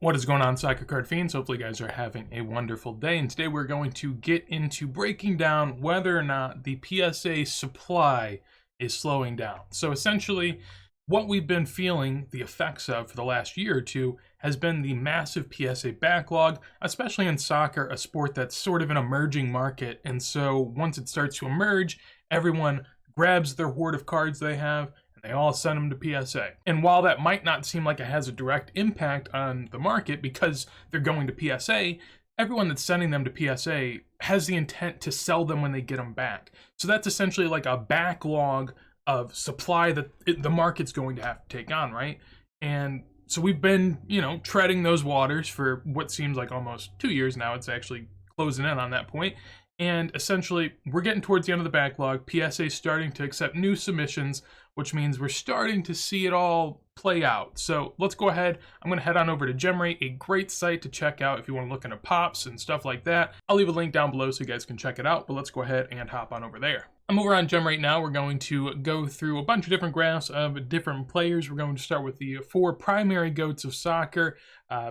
What is going on, soccer card fiends? Hopefully you guys are having a wonderful day, and today we're going to get into breaking down whether or not the PSA supply is slowing down. So essentially, what we've been feeling the effects of for the last year or two has been the massive PSA backlog, especially in soccer, a sport that's sort of an emerging market. And so once it starts to emerge, everyone grabs their hoard of cards they have, they all send them to PSA. And while that might not seem like it has a direct impact on the market because they're going to PSA, everyone that's sending them to PSA has the intent to sell them when they get them back. So that's essentially like a backlog of supply that the market's going to have to take on, right? And so we've been, treading those waters for what seems like almost 2 years now. It's actually closing in on that point. And essentially, we're getting towards the end of the backlog. PSA is starting to accept new submissions, which means we're starting to see it all play out. So let's go ahead. I'm going to head on over to GemRate, a great site to check out if you want to look into pops and stuff like that. I'll leave a link down below so you guys can check it out, but let's go ahead and hop on over there. I'm over on GemRate now. We're going to go through a bunch of different graphs of different players. We're going to start with the 4 primary GOATs of soccer,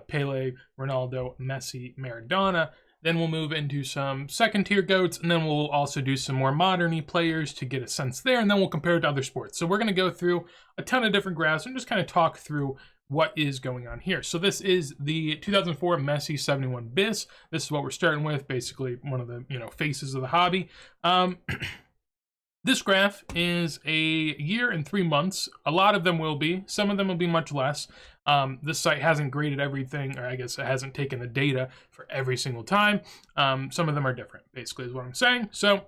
Pele, Ronaldo, Messi, Maradona. Then we'll move into some second-tier GOATs, and then we'll also do some more modern-y players to get a sense there, and then we'll compare it to other sports. So we're going to go through a ton of different graphs and just kind of talk through what is going on here. So this is the 2004 Messi 71 bis. This is what we're starting with, basically one of the faces of the hobby. This graph is a year and 3 months. A lot of them will be. Some of them will be much less. This site hasn't graded everything, or I guess it hasn't taken the data for every single time. Some of them are different, basically, is what I'm saying. So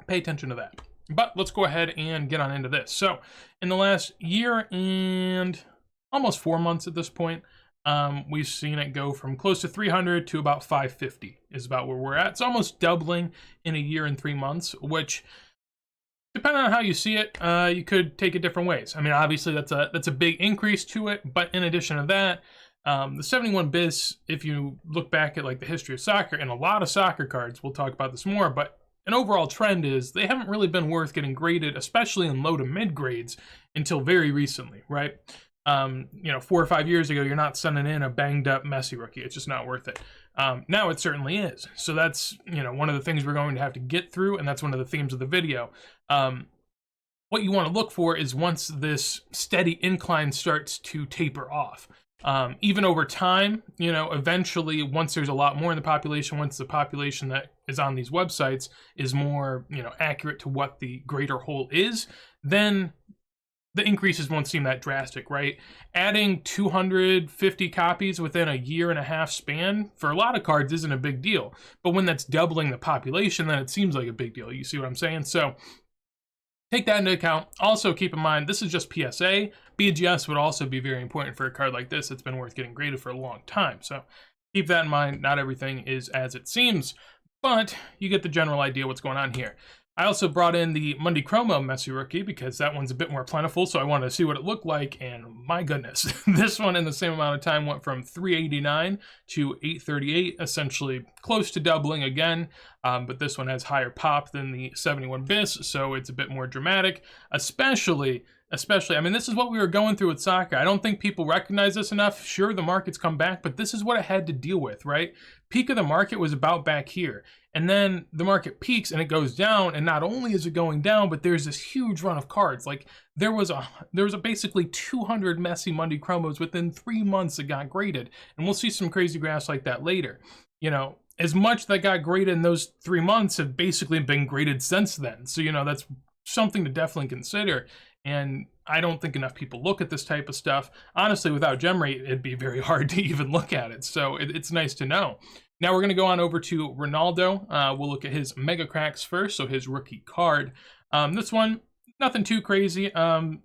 pay attention to that. But let's go ahead and get on into this. So in the last year and almost 4 months at this point, we've seen it go from close to 300 to about 550 is about where we're at. It's almost doubling in a year and 3 months, which, depending on how you see it, you could take it different ways. I mean, obviously that's a big increase to it, but in addition to that, the 71 bis, if you look back at like the history of soccer and a lot of soccer cards, we'll talk about this more, but an overall trend is they haven't really been worth getting graded, especially in low to mid grades, until very recently, right? 4 or 5 years ago, you're not sending in a banged up Messi rookie. It's just not worth it. Now it certainly is. So that's, one of the things we're going to have to get through, and that's one of the themes of the video. What you want to look for is once this steady incline starts to taper off. Even over time, eventually once there's a lot more in the population, once the population that is on these websites is more, accurate to what the greater whole is, then the increases won't seem that drastic, right? Adding 250 copies within a year and a half span for a lot of cards isn't a big deal. But when that's doubling the population, then it seems like a big deal. You see what I'm saying? So take that into account. Also keep in mind, this is just PSA. BGS would also be very important for a card like this. It's been worth getting graded for a long time. So keep that in mind. Not everything is as it seems, but you get the general idea what's going on here. I also brought in the Monday Chromo Messi rookie because that one's a bit more plentiful, so I wanted to see what it looked like, and my goodness, this one in the same amount of time went from 389 to 838, essentially close to doubling again, but this one has higher pop than the 71 bis, so it's a bit more dramatic, especially, I mean, this is what we were going through with soccer. I don't think people recognize this enough. Sure, the market's come back, but this is what it had to deal with, right? Peak of the market was about back here. And then the market peaks and it goes down, and not only is it going down, but there's this huge run of cards. Like there was a basically 200 Messi Monday Chromos within 3 months that got graded. And we'll see some crazy graphs like that later. As much that got graded in those 3 months have basically been graded since then. So, that's something to definitely consider. And I don't think enough people look at this type of stuff. Honestly, without GemRate, it'd be very hard to even look at it. So it's nice to know. Now we're going to go on over to Ronaldo. We'll look at his Mega Cracks first, so his rookie card. This one, nothing too crazy.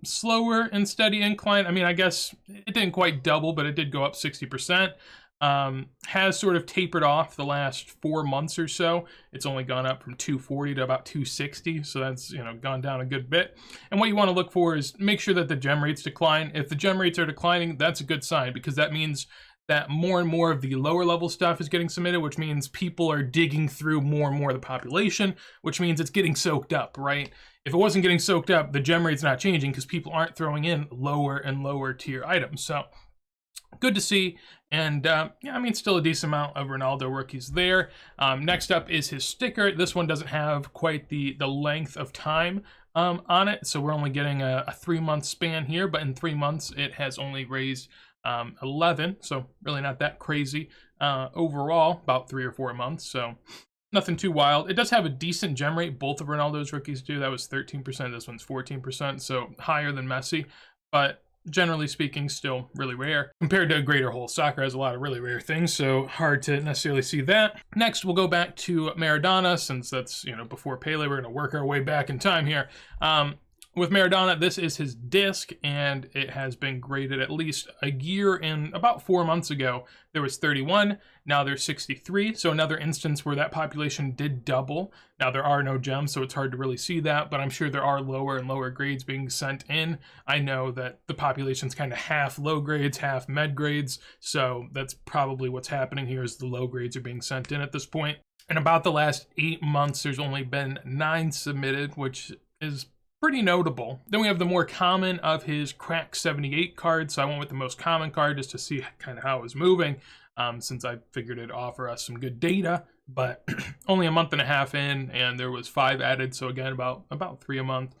Slower and steady incline. I mean, I guess it didn't quite double, but it did go up 60%. Has sort of tapered off the last 4 months or so. It's only gone up from 240 to about 260, so that's gone down a good bit. And what you want to look for is make sure that the gem rates decline. If the gem rates are declining, that's a good sign, because that means that more and more of the lower level stuff is getting submitted, which means people are digging through more and more of the population, which means it's getting soaked up, right? If it wasn't getting soaked up, the gem rate's not changing because people aren't throwing in lower and lower tier items. So good to see. And yeah, I mean, still a decent amount of Ronaldo rookies there. Next up is his sticker. This one doesn't have quite the length of time on it, so we're only getting a 3-month span here, but in 3 months it has only raised 11, so really not that crazy overall, about 3 or 4 months, so nothing too wild. It does have a decent gem rate. Both of Ronaldo's rookies do. That was 13%, this one's 14%, so higher than Messi, but generally speaking, still really rare. Compared to Greater Whole, soccer has a lot of really rare things, so hard to necessarily see that. Next, we'll go back to Maradona, since that's, you know, before Pele. We're going to work our way back in time here. With Maradona, this is his disc, and it has been graded at least a year. And about 4 months ago, there was 31. Now there's 63. So another instance where that population did double. Now there are no gems, so it's hard to really see that, but I'm sure there are lower and lower grades being sent in. I know that the population's kind of half low grades, half med grades. So that's probably what's happening here, is the low grades are being sent in at this point. In about the last 8 months, there's only been 9 submitted, which is pretty notable. Then we have the more common of his crack 78 cards. So I went with the most common card just to see kind of how it was moving, since I figured it'd offer us some good data, but only a month and a half in, and there was 5 added. So again, about 3 a month.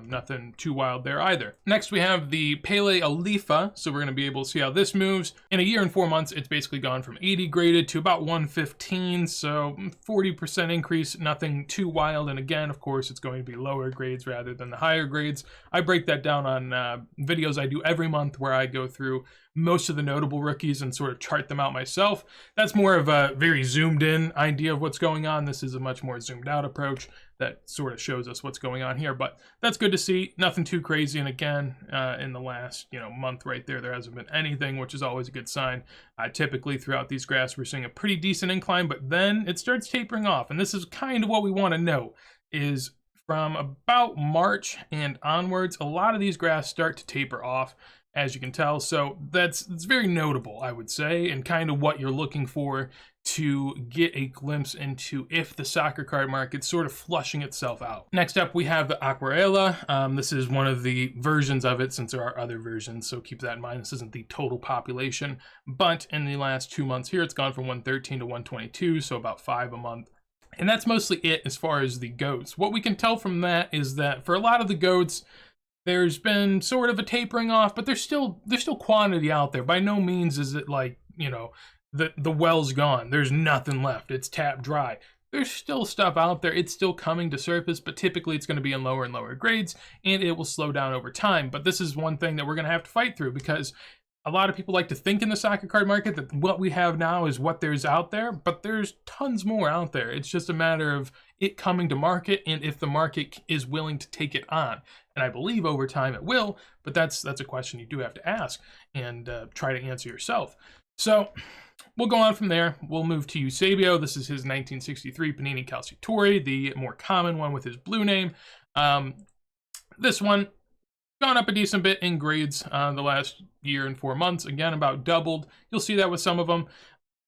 Nothing too wild there either. Next, we have the Pele Alifa. So we're going to be able to see how this moves. In a year and 4 months, it's basically gone from 80 graded to about 115. So 40% increase, nothing too wild. And again, of course, it's going to be lower grades rather than the higher grades. I break that down on videos I do every month where I go through most of the notable rookies and sort of chart them out myself. That's more of a very zoomed in idea of what's going on. This is a much more zoomed out approach that sort of shows us what's going on here, but that's good to see. Nothing too crazy. And again, in the last month right there hasn't been anything, which is always a good sign. Typically throughout these graphs, we're seeing a pretty decent incline, but then it starts tapering off. And this is kind of what we want to know, is from about March and onwards, a lot of these graphs start to taper off, as you can tell. So it's very notable, I would say, and kind of what you're looking for to get a glimpse into if the soccer card market's sort of flushing itself out. Next up, we have the Aquarela. This is one of the versions of it, since there are other versions, so keep that in mind. This isn't the total population, but in the last 2 months here, it's gone from 113 to 122, so about 5 a month. And that's mostly it as far as the goats. What we can tell from that is that for a lot of the goats, there's been sort of a tapering off, but there's still quantity out there. By no means is it like, the well's gone. There's nothing left. It's tapped dry. There's still stuff out there. It's still coming to surface, but typically it's going to be in lower and lower grades, and it will slow down over time. But this is one thing that we're going to have to fight through, because a lot of people like to think in the soccer card market that what we have now is what there's out there, but there's tons more out there. It's just a matter of it coming to market, and if the market is willing to take it on. And I believe over time it will, but that's a question you do have to ask and try to answer yourself. So we'll go on from there. We'll move to Eusebio. This is his 1963 Panini Calciatore, the more common one with his blue name. This one gone up a decent bit in grades the last year and 4 months. Again, about doubled. You'll see that with some of them.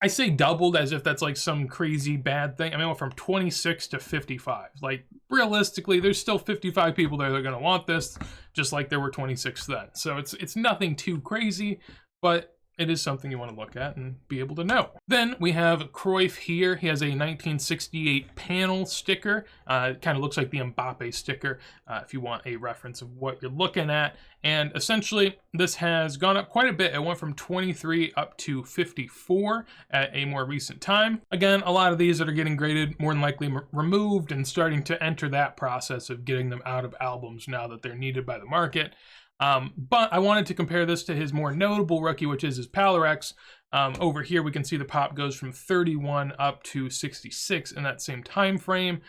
I say doubled as if that's like some crazy bad thing. I mean, it went from 26 to 55. Like, realistically, there's still 55 people there that are going to want this, just like there were 26 then. So it's nothing too crazy, but it is something you want to look at and be able to know. Then we have Croif here. He has a 1968 panel sticker. It kind of looks like the Mbappe sticker, if you want a reference of what you're looking at. And essentially, this has gone up quite a bit. It went from 23 up to 54 at a more recent time. Again, a lot of these that are getting graded more than likely removed and starting to enter that process of getting them out of albums now that they're needed by the market. But I wanted to compare this to his more notable rookie, which is his Palarex. Over here, we can see the pop goes from 31 up to 66 in that same time frame.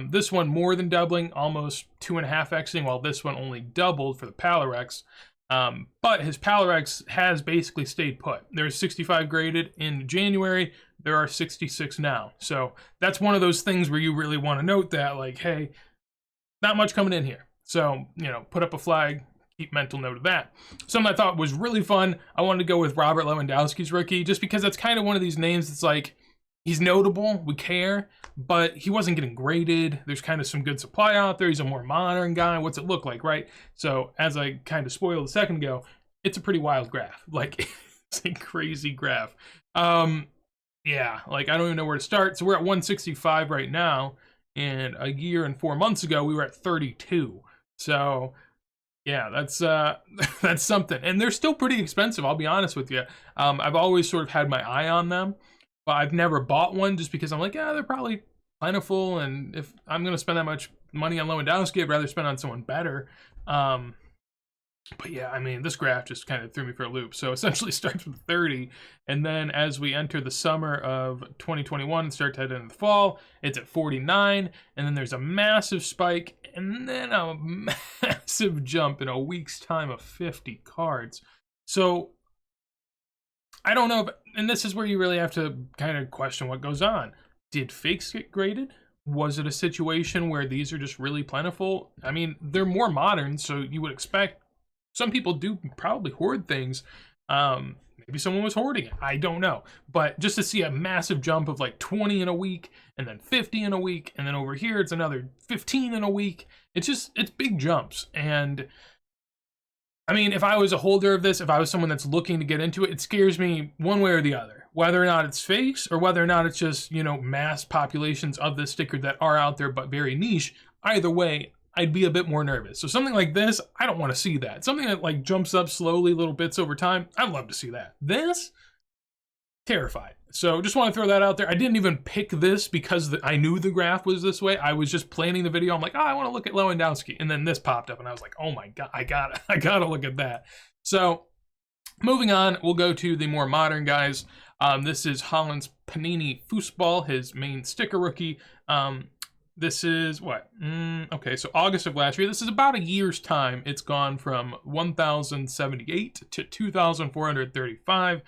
This one more than doubling, almost 2.5xing, while this one only doubled for the Palarex. But his Palarex has basically stayed put. There's 65 graded in January. There are 66 now. So that's one of those things where you really want to note that, like, hey, not much coming in here. So, put up a flag. Keep mental note of that. Something I thought was really fun, I wanted to go with Robert Lewandowski's rookie, just because that's kind of one of these names that's like, he's notable, we care, but he wasn't getting graded. There's kind of some good supply out there. He's a more modern guy. What's it look like, right? So as I kind of spoiled a second ago, it's a pretty wild graph. Like, It's a crazy graph. Yeah, like I don't even know where to start. So we're at 165 right now, and a year and 4 months ago we were at 32. So yeah, that's that's something. And they're still pretty expensive, I'll be honest with you. I've always sort of had my eye on them, but I've never bought one just because I'm like, yeah, they're probably plentiful, and if I'm gonna spend that much money on Lewandowski, I'd rather spend on someone better. But yeah, I mean, this graph just kind of threw me for a loop. So essentially starts with 30, and then as we enter the summer of 2021 and start to head into the fall, it's at 49, and then there's a massive spike, and then a massive jump in a week's time of 50 cards. So I don't know, and this is where you really have to kind of question what goes on. Did fakes get graded? Was it a situation where these are just really plentiful? I mean, they're more modern, so you would expect some people do probably hoard things. Maybe someone was hoarding it. I don't know. But just to see a massive jump of like 20 in a week, and then 50 in a week, and then over here it's another 15 in a week. It's big jumps. And I mean, if I was a holder of this, if I was someone that's looking to get into it, it scares me one way or the other. Whether or not it's fakes, or whether or not it's just, you know, mass populations of this sticker that are out there but very niche. Either way, I'd be a bit more nervous. So something like this, I don't want to see that. Something that like jumps up slowly, little bits over time, I'd love to see that. This, terrified. So just want to throw that out there. I didn't even pick this because I knew the graph was this way. I was just planning the video. I'm like, oh, I want to look at Lewandowski. And then this popped up and I was like, oh my God, I gotta look at that. So moving on, we'll go to the more modern guys. This is Holland's Panini Foosball, his main sticker rookie. This is what? Okay, so August of last year. This is about a year's time. It's gone from 1,078 to 2,435.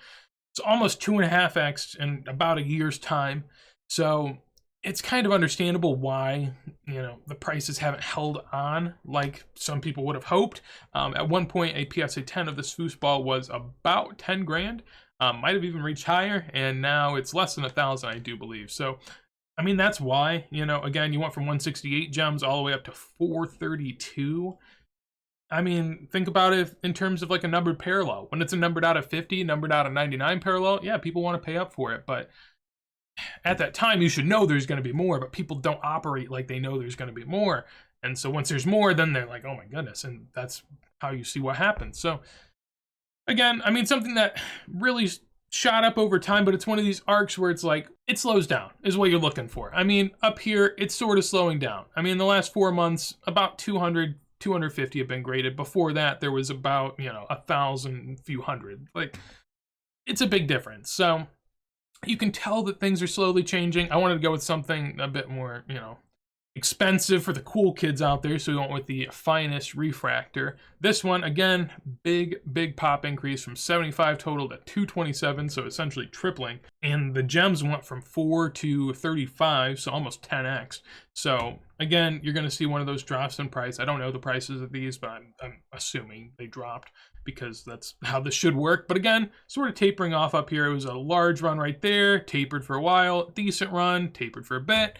It's almost 2.5x in about a year's time. So it's kind of understandable why, you know, the prices haven't held on like some people would have hoped. At one point, a PSA 10 of this foosball was about 10 grand. Might have even reached higher, and now it's less than 1,000, I do believe. So I mean, that's why, you know, again, you went from 168 gems all the way up to 432. I mean, think about it in terms of like a numbered parallel. When it's a numbered out of 50, numbered out of 99 parallel, yeah, people want to pay up for it. But at that time, you should know there's going to be more, but people don't operate like they know there's going to be more. And so once there's more, then they're like, oh my goodness. And that's how you see what happens. So again, I mean, something that really shot up over time, but it's one of these arcs where it's like, it slows down is what you're looking for. I mean, up here, it's sort of slowing down. I mean, the last 4 months, about 200, 250 have been graded. Before that, there was about, you know, 1,000, few hundred. Like, it's a big difference. So you can tell that things are slowly changing. I wanted to go with something a bit more, you know, expensive for the cool kids out there, so we went with the finest refractor. This one, again, big pop increase from 75 total to 227, so essentially tripling. And the gems went from 4 to 35, so almost 10x. So again, you're going to see one of those drops in price. I don't know the prices of these, but I'm assuming they dropped because that's how this should work. But again, sort of tapering off up here. It was a large run right there, tapered for a while, decent run, tapered for a bit.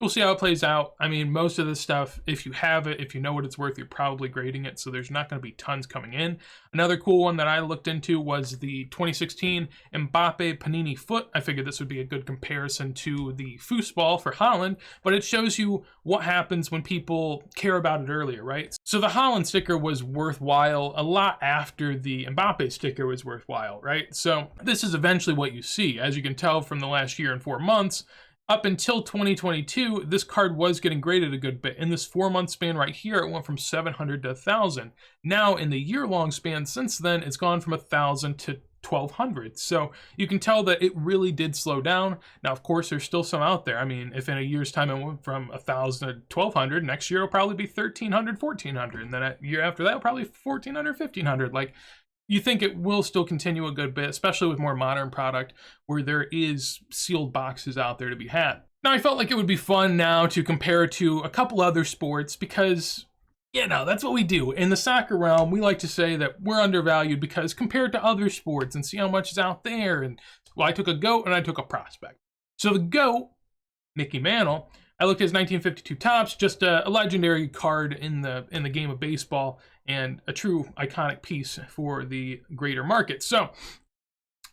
We'll see how it plays out. I mean, most of this stuff, if you have it, if you know what it's worth, you're probably grading it, so there's not going to be tons coming in. Another cool one that I looked into was the 2016 Mbappe Panini Foot. I figured this would be a good comparison to the foosball for Holland, but it shows you what happens when people care about it earlier, right? So the Holland sticker was worthwhile a lot after the Mbappe sticker was worthwhile, right? So this is eventually what you see. As you can tell from the last year and 4 months, up until 2022, this card was getting graded a good bit. In this 4-month span right here, it went from 700 to 1,000. Now, in the year-long span since then, it's gone from 1,000 to 1,200. So you can tell that it really did slow down. Now, of course, there's still some out there. I mean, if in a year's time it went from 1,000 to 1,200, next year it'll probably be 1,300, 1,400. And then a year after that, probably 1,400, 1,500. Like, you think it will still continue a good bit, especially with more modern product where there is sealed boxes out there to be had. Now, I felt like it would be fun now to compare it to a couple other sports because, you know, that's what we do. In the soccer realm, we like to say that we're undervalued because compared to other sports and see how much is out there. And, well, I took a GOAT and I took a prospect. So the GOAT, Mickey Mantle, I looked at his 1952 Topps, just a legendary card in the game of baseball and a true iconic piece for the greater market. So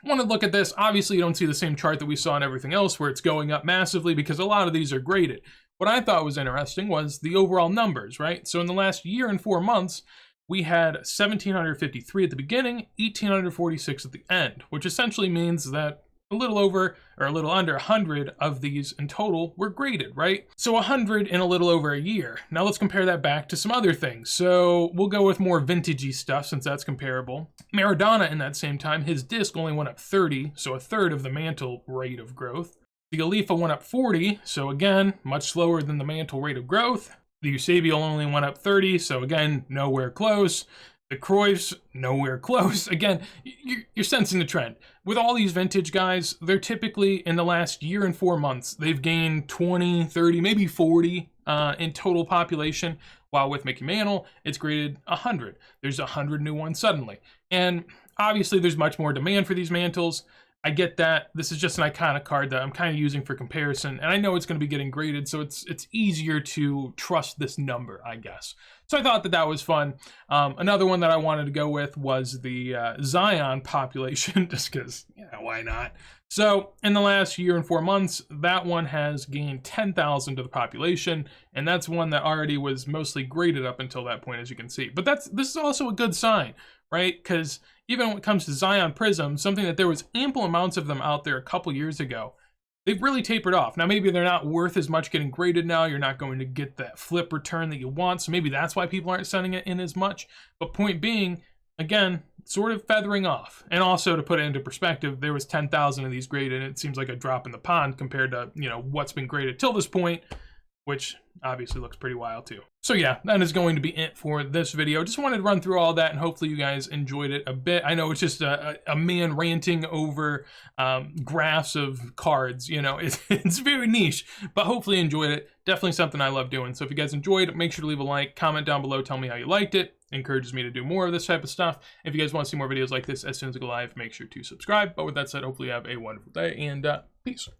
Want to look at this. Obviously, you don't see the same chart that we saw in everything else where it's going up massively because a lot of these are graded. What I thought was interesting was the overall numbers, right? So in the last year and 4 months, we had 1,753 at the beginning, 1,846 at the end, which essentially means that a little over or a little under 100 of these in total were graded, right? So 100 in a little over a year. Now let's compare that back to some other things. So we'll go with more vintagey stuff since that's comparable. Maradona in that same time, his disc only went up 30, so a third of the mantle rate of growth. The Alifa went up 40, so again, much slower than the mantle rate of growth. The Eusebio only went up 30, so again, nowhere close. The Croifs, nowhere close. Again, you're sensing the trend. With all these vintage guys, they're typically, in the last year and 4 months, they've gained 20, 30, maybe 40 in total population, while with Mickey Mantle, it's graded 100. There's 100 new ones suddenly. And obviously, there's much more demand for these mantles. I get that. This is just an iconic card that I'm kind of using for comparison, and I know it's going to be getting graded, so it's easier to trust this number, I guess. So I thought that that was fun. Another one that I wanted to go with was the Zion population, just because, yeah, why not? So in the last year and 4 months, that one has gained 10,000 to the population, and that's one that already was mostly graded up until that point, as you can see. But this is also a good sign, right? Because even when it comes to Zion Prism, something that there was ample amounts of them out there a couple years ago, they've really tapered off. Now, maybe they're not worth as much getting graded now. You're not going to get that flip return that you want, so maybe that's why people aren't sending it in as much. But point being, again, sort of feathering off. And also, to put it into perspective, there was 10,000 of these graded, and it seems like a drop in the pond compared to, you know, what's been graded till this point, which obviously looks pretty wild too. So yeah, that is going to be it for this video. Just wanted to run through all that, and hopefully you guys enjoyed it a bit. I know it's just a man ranting over graphs of cards, you know, it's very niche, but hopefully you enjoyed it. Definitely something I love doing. So if you guys enjoyed, make sure to leave a like, comment down below, tell me how you liked it. Encourages me to do more of this type of stuff. If you guys want to see more videos like this as soon as I go live, make sure to subscribe. But with that said, hopefully you have a wonderful day, and peace.